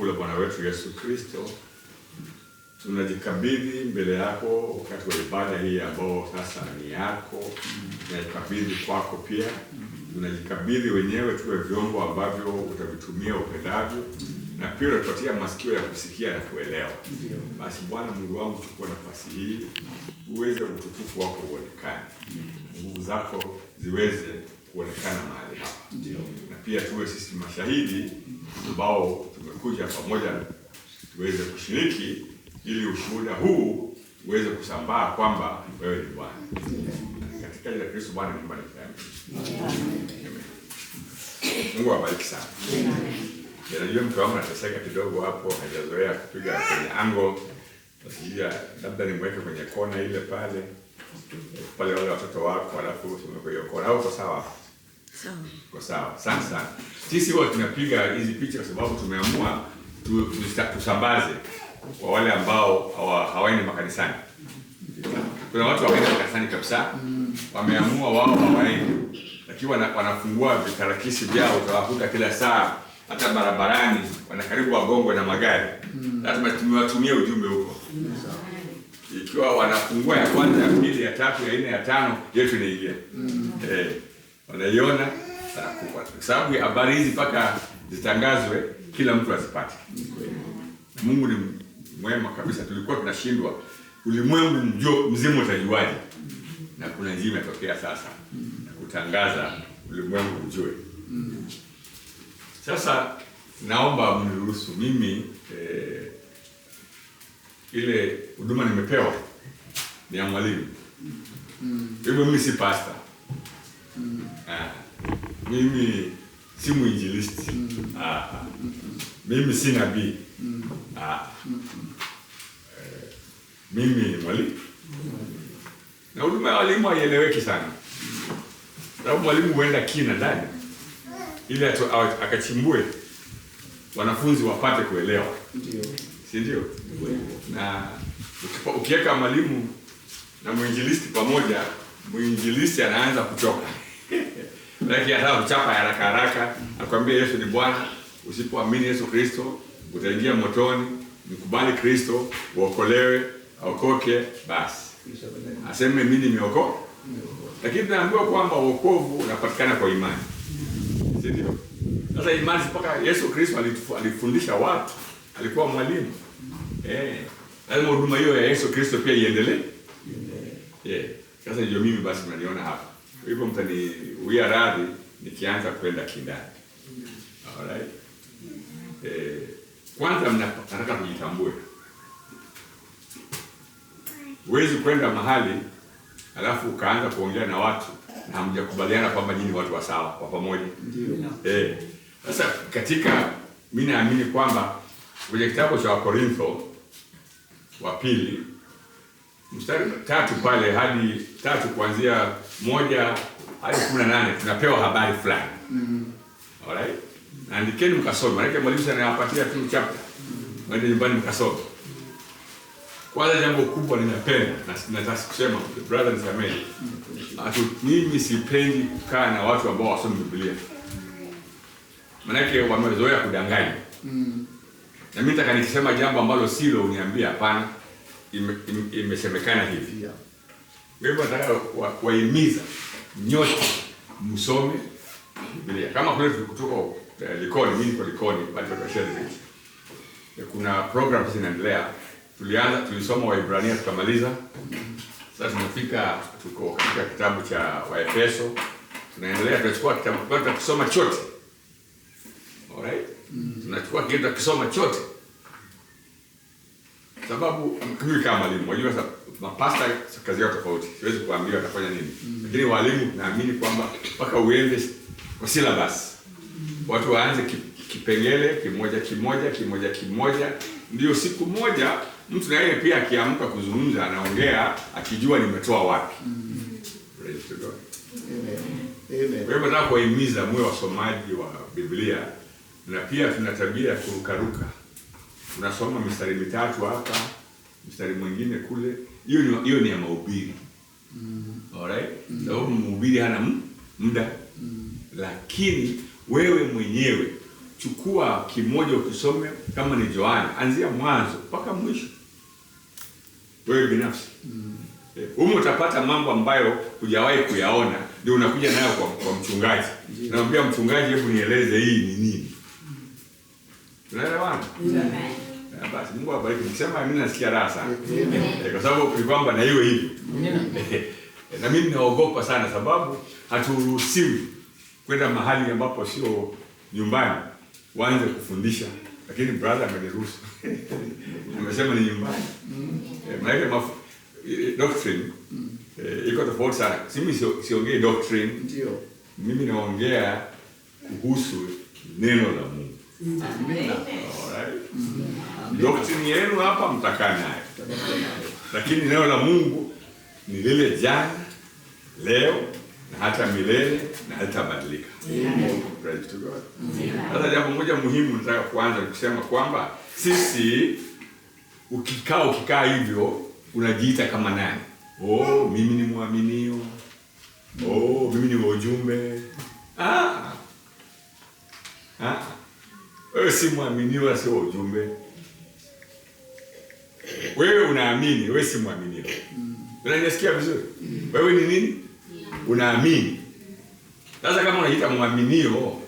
la Bwana wetu Yesu Kristo, tunajikabidhi mbele yako wakati wa ibada hii ambao sasa ni yako, tunajikabidhi kwako pia. Tunajikabidhi wenyewe tuwe vyombo ambavyo utavitumia upendavyo, na pia utatupatia masikio ya kusikia na kuelewa. Basi Bwana Mungu wangu, chukua nafasi hii uweze utukufu wako uonekane, nguvu zako ziweze kuonekana mahali hapa, na pia tuwe sisi mashahidi ambao tumekuja pamoja tuweze kushiriki ili ushuhuda huu uweze kusambaa kwamba wewe ni Bwana. Katika jina la Kristo Bwana ni Bwana. Mungu awabariki sana. Najua mtu wangu anateseka kidogo hapo, hajazoea kupiga kwenye ango. Nasijia labda nimweke kwenye kona ile pale wale watoto wako, alafu tumeweka hiyo kona. Au kwa sawa? Sawa. Kwa sawa. Sana. Sisi huwa tunapiga hizi picha kwa sababu tumeamua tusambaze kwa wale ambao hawaendi makanisani. Kuna watu hawaendi makanisani kabisa, wameamua wao hawaendi, lakini wanafungua vitarakisi vyao, utawakuta kila saa hata barabarani wanakaribu wagongwe na magari. Lazima tumewatumia ujumbe huko. Ikiwa wanafungua ya kwanza, ya pili, ya tatu, ya nne, ya tano, yetu inaingia. Wanaiona kwa sababu habari hizi mpaka zitangazwe kila mtu azipate. Mungu ni mwema kabisa. Tulikuwa tunashindwa ulimwengu mzima utajuaje, na kuna njia imetokea sasa na kutangaza ulimwengu ujue. Sasa naomba mniruhusu mimi ile huduma nimepewa ni ya mwalimu. Hivyo mimi si pastor. Mimi si mwinjilisti. Mimi si nabii. Mimi ni mwalimu. Na huduma ya walimu haieleweki sana. Sababu mwalimu huenda kina ndani ili akachimbue wanafunzi wapate kuelewa. Ndio. Si ndio? Na ukiweka mwalimu na mwinjilisti pamoja, mwinjilisti anaanza kuchoka. Lakini hata kuchapa haraka, akwambia Yesu ni Bwana, usipoamini Yesu Kristo utaingia motoni, mkubali Kristo uokolewe, aokoke basi. Aseme mimi nimeokoka. Lakini tunaambiwa kwamba wokovu unapatikana kwa imani. Si ndio? Sasa imani mpaka Yesu Kristo alifundisha watu, alikuwa mwalimu. Lazima huduma hiyo ya Yesu Kristo pia iendelee. Sasa ndio mimi basi mnaniona hapa. Hivyo mtaniuia radhi nikianza kwenda kindani. Alright. Kwanza nataka kujitambue. Huwezi kwenda mahali alafu ukaanza kuongea na watu na hamjakubaliana kwamba nyinyi watu wa sawa kwa pamoja. Ndio. Sasa katika mimi naamini kwamba kwenye kitabu cha Wakorintho wa pili mstari 3 pale hadi 3 kuanzia 1 hadi 18 tunapewa habari fulani. Alright? Na andikeni mkasome. Maana mwalimu sana anawapatia tu chapter. Mwende nyumbani mkasome. Kwanza jambo kubwa ninapenda na nataka kusema brother nisamee. Mimi sipendi kukaa na watu ambao wasomi Biblia. Maana wamezoea kudanganya. Na mimi nataka nikisema jambo ambalo silo uniambie hapana, imesemekana hivi. Wewe nataka kuwahimiza nyote msome Biblia. Kama kule kutoka Likoni, mimi niko Likoni bado tunashiriki. Kuna programs zinaendelea. Tulisoma Waebrania tukamaliza. Sasa tuko katika kitabu cha Waefeso. Tunaendelea tunachukua kitabu bado kusoma chote. Alright? Tunachukua kitabu kusoma chote. Sababu mimi kama mwalimu, unajua sasa mapasta kazi yao tofauti. Siwezi kuambia watafanya nini. Lakini walimu naamini kwamba mpaka uende kwa syllabus. Watu waanze kipengele kimoja. Ndio siku moja mtu na yeye pia akiamka kuzungumza anaongea akijua nimetoa wapi. Praise to God. Amen. Wewe nataka kuhimiza mwe wasomaji wa Biblia, na pia tuna tabia ya kurukaruka. Tunasoma mistari mitatu hapa, mstari mwingine kule. Hiyo ni ya mahubiri. Alright? Sababu mhubiri hana muda. Lakini wewe mwenyewe chukua kimoja ukisome, kama ni Yohana, anzia mwanzo mpaka mwisho wewe binafsi. Humo utapata mambo ambayo hujawahi kuyaona, ndio unakuja nayo kwa mchungaji. Namwambia mchungaji, hebu nieleze hii ni nini. Tunaelewana? Basi Mungu awabariki. Nikisema mimi nasikia raha sana. Kwa sababu ni kwamba na iwe hivyo. Na mimi naogopa sana sababu haturuhusiwi kwenda mahali ambapo sio nyumbani waanze kufundisha, lakini brother ameniruhusu. Amesema ni nyumbani. Maana doctrine iko tofauti sana. Mimi siongei doctrine. Ndio. Mimi naongea kuhusu neno la Mungu. Amen. Alright. Doctrine yenu hapa mtakaa nayo. Lakini neno la Mungu ni lile jana, leo na hata milele na hatabadilika. Amen. Praise to God. Sasa jambo moja muhimu nataka kuanza kusema kwamba sisi ukikaa hivyo unajiita kama nani? Mimi ni mwaminio. Mimi ni ujumbe. Wewe si mwaminio wala si ujumbe. Wewe unaamini, wewe si mwaminio. Unanisikia vizuri? Wewe ni nini? Unaamini. Sasa kama unajiita mwaminio,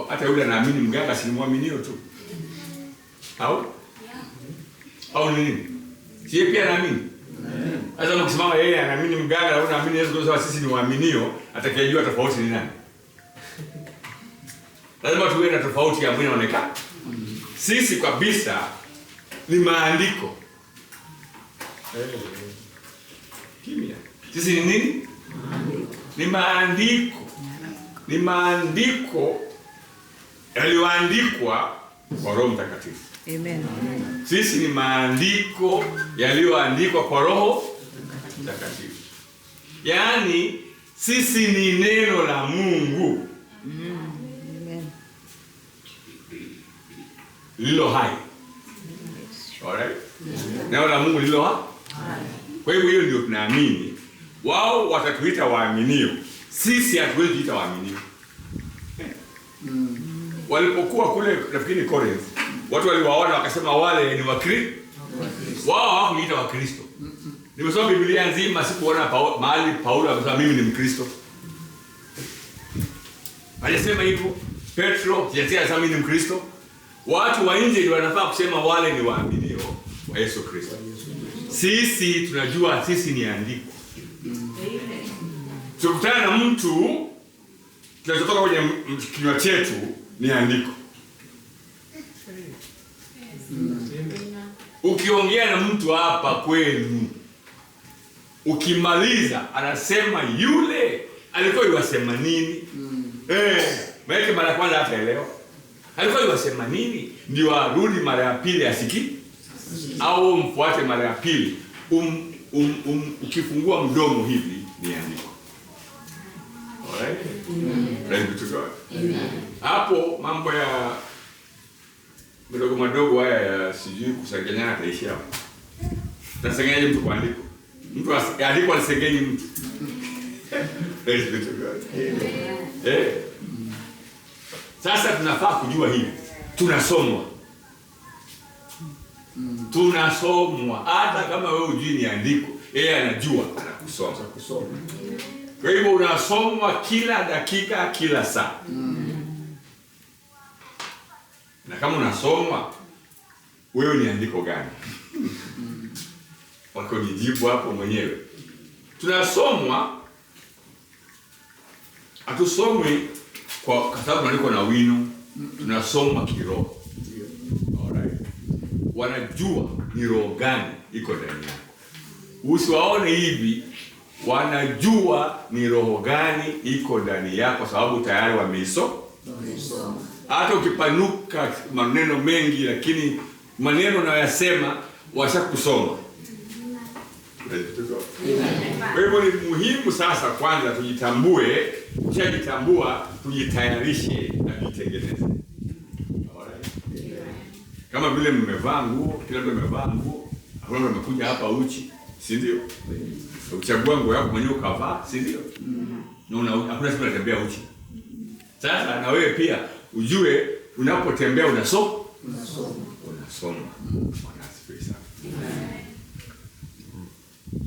hata yule anaamini mganga si mwaminio tu. Au nini? Si pia anaamini. Sasa mkisimama yeye anaamini mganga na unaamini Yesu Kristo, sisi ni waaminio, atakayejua tofauti ni nani? Lazima tuwe na tofauti ambayo inaonekana. Sisi kabisa ni maandiko. Kimya. Sisi ni nini? Ni maandiko. Ni maandiko yaliyoandikwa kwa Roho Mtakatifu. Amen. Sisi ni maandiko yaliyoandikwa kwa Roho Mtakatifu. Yaani sisi ni neno la Mungu. Amen. Lilo hai. Alright? Neno la Mungu lilo hai. Kwa hivyo hiyo ndio tunaamini. Wao watatuita waaminio. Sisi hatuwezi kuita waaminio. Walipokuwa kule nafikiri Corinth, watu waliwaona wakasema wale ni Wakristo. Wao hawakuita Wakristo. Nimesoma Biblia nzima sikuona mahali Paulo amesema mimi ni Mkristo. Alisema hivyo. Petro anasema mimi ni Mkristo. Watu wa nje ndio wanafaa kusema wale ni waaminio wa Yesu Kristo. Sisi tunajua sisi ni andiko. Tukutana na mtu tunachotoka kwenye kinywa chetu ni andiko. Ukiongea na mtu hapa kwenu, ukimaliza anasema yule alikuwa yasema nini? Maana mara kwanza hataelewa. Alikuwa yasema nini? Ndio arudi mara ya pili asiki au mfuate mara ya pili. Ukifungua mdomo hivi ni andiko. Alright? Praise to God. Hapo mambo ya madogo haya ya sijui kusengenya ataishia hapo. Tasengenyaje mtu kwa andiko? Mtu andiko alisengenyi mtu. Praise to God. Sasa tunafaa kujua hivi. Tunasomwa. Hata kama wewe hujui ni andiko, yeye anajua, anakusoma. Kwa hivyo unasomwa kila dakika, kila saa. Na kama unasomwa, wewe ni andiko gani? Wako nijibu hapo mwenyewe. Tunasomwa, hatusomwi kwa sababu niko na wino, tunasomwa kiroho. Alright. Wanajua ni roho gani iko ndani yako. Usiwaone hivi, wanajua ni roho gani iko ndani yako sababu tayari wameisoma. Hata ukipanuka maneno mengi lakini maneno unayosema washakusoma. Kwa hivyo ni muhimu sasa kwanza tujitambue, ukishajitambua tujitayarishe na tujitengeneze. Kama vile mmevaa nguo, kila mtu amevaa nguo, hakuna mtu amekuja hapa uchi, si ndio? Ukichagua nguo yako mwenyewe ukavaa, si ndio? Na hakuna siku unatembea uchi. Sasa na wewe pia ujue unapotembea unasoma.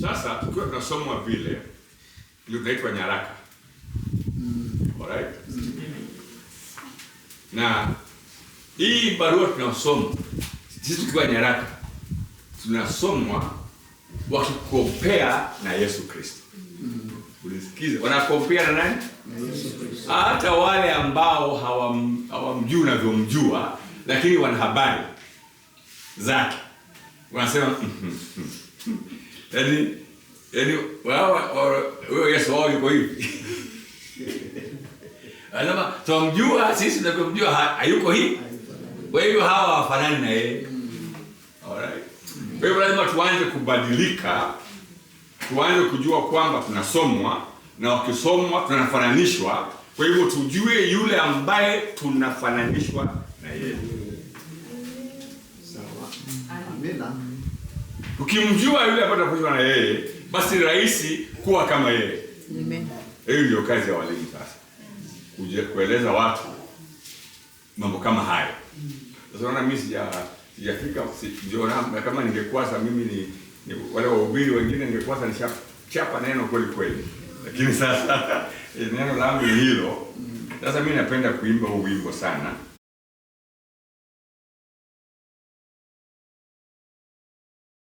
Sasa tukiwa tunasoma vile ndio tunaitwa nyaraka. Alright? Na hii barua tunasoma sisi tukiwa nyaraka, tunasomwa wakikompea na Yesu Kristo. Ulisikiza wanakompea na nani? Hata wale ambao hawamjui unavyomjua, lakini wana habari zake wanasema yaani wao Yesu wao yuko hivi. Anasema tumjua sisi tunavyomjua hayuko hivi. Kwa hivyo hawa hawafanani na yeye. Alright. Kwa hivyo lazima tuanze kubadilika, tuanze kujua kwamba tunasomwa, na wakisomwa tunafananishwa. Kwa hivyo tujue yule ambaye tunafananishwa na yeye. Sawa. Amina. Ukimjua yule ambaye tunafananishwa na yeye, basi ni rahisi kuwa kama yeye. Amen. Hiyo ndio kazi ya walimu sasa. Kueleza watu mambo kama hayo. Sasa unaona mimi sijafika sijiona kama ningekuwa sasa mimi ni wale wahubiri wengine ningekuwa sasa nishachapa neno kweli. Lakini sasa neno langu ni hilo. Sasa mimi napenda kuimba huu wimbo sana.